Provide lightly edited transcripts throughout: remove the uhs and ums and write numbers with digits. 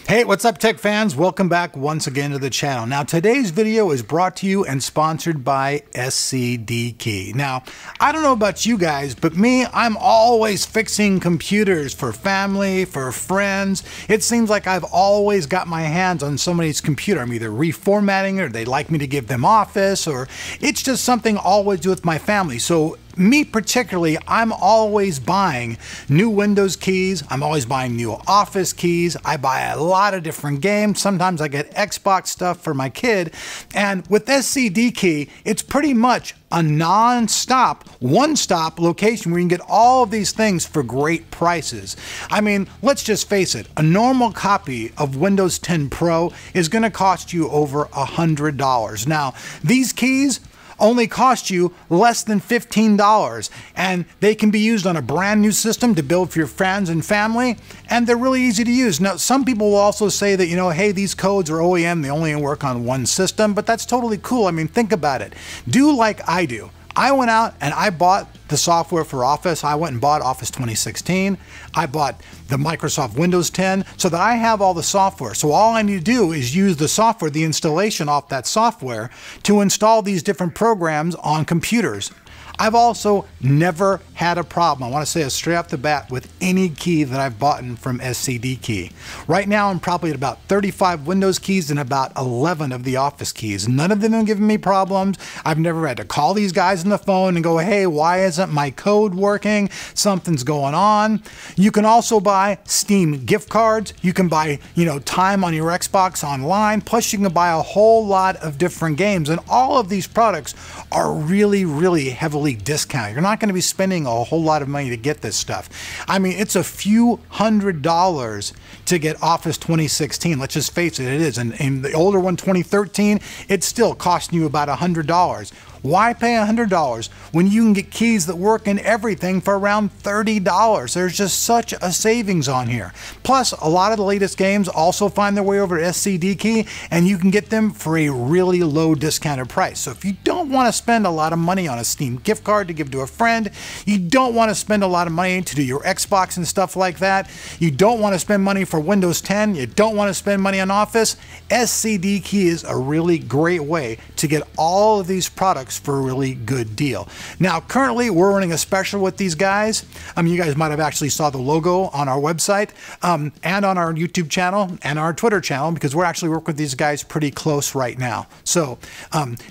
Hey, what's up tech fans? Welcome back once again to the channel. Now today's video is brought to you and sponsored by SCDKey. Now, I don't know about you guys, but me, I'm always fixing computers for family, for friends. It seems like I've always got my hands on somebody's computer. I'm either reformatting it or they like me to give them Office, or it's just something I always do with my family. So me particularly, I'm always buying new Windows keys. I'm always buying new Office keys. I buy a lot of different games. Sometimes I get Xbox stuff for my kid. And with SCDKey, it's pretty much a non-stop, one-stop location where you can get all of these things for great prices. I mean, let's just face it, a normal copy of Windows 10 Pro is going to cost you over $100. Now, these keys only cost you less than $15, and they can be used on a brand new system to build for your friends and family, and they're really easy to use. Now, some people will also say that, hey, these codes are OEM, they only work on one system, but that's totally cool. I mean, think about it. Do like I do. I went out and I bought the software for Office. I went and bought Office 2016. I bought the Microsoft Windows 10 so that I have all the software. So all I need to do is use the software, the installation off that software, to install these different programs on computers. I've also never had a problem, I want to say it straight off the bat, with any key that I've bought from SCDKey. Right now I'm probably at about 35 Windows keys and about 11 of the Office keys. None of them have given me problems. I've never had to call these guys on the phone and go, hey, why isn't my code working? Something's going on. You can also buy Steam gift cards. You can buy, time on your Xbox online. Plus you can buy a whole lot of different games. And all of these products are really, really heavily discounted. You're not going to be spending a whole lot of money to get this stuff. I mean, it's a few $100s to get Office 2016. Let's just face it, it is. And the older one, 2013, it's still costing you about $100. Why pay $100 when you can get keys that work in everything for around $30? There's just such a savings on here. Plus, a lot of the latest games also find their way over to SCDKey, and you can get them for a really low discounted price. So if you don't want to spend a lot of money on a Steam gift card to give to a friend, you don't want to spend a lot of money to do your Xbox and stuff like that, you don't want to spend money for Windows 10, you don't want to spend money on Office, SCDKey is a really great way to get all of these products for a really good deal. Now, currently we're running a special with these guys. You guys might have actually saw the logo on our website and on our YouTube channel and our Twitter channel, because we're actually working with these guys pretty close right now. So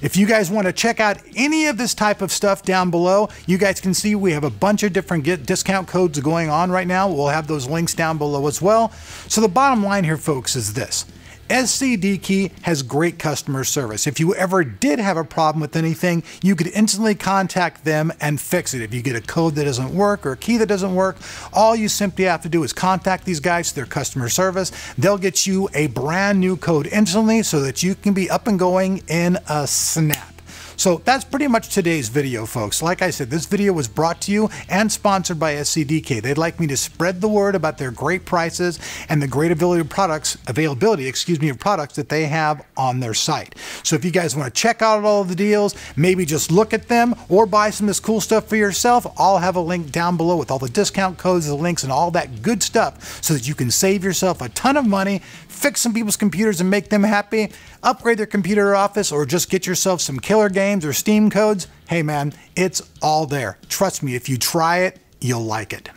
if you guys want to check out any of this type of stuff down below, you guys can see we have a bunch of different discount codes going on right now. We'll have those links down below as well. So the bottom line here, folks, is this. SCDKey has great customer service. If you ever did have a problem with anything, you could instantly contact them and fix it. If you get a code that doesn't work or a key that doesn't work, all you simply have to do is contact these guys, their customer service. They'll get you a brand new code instantly so that you can be up and going in a snap. So that's pretty much today's video, folks. Like I said, this video was brought to you and sponsored by SCDKey. They'd like me to spread the word about their great prices and the great availability of products that they have on their site. So if you guys want to check out all of the deals, maybe just look at them or buy some of this cool stuff for yourself, I'll have a link down below with all the discount codes, the links, and all that good stuff so that you can save yourself a ton of money, fix some people's computers and make them happy, upgrade their computer or Office, or just get yourself some killer games or Steam codes. Hey man, it's all there. Trust me, if you try it, you'll like it.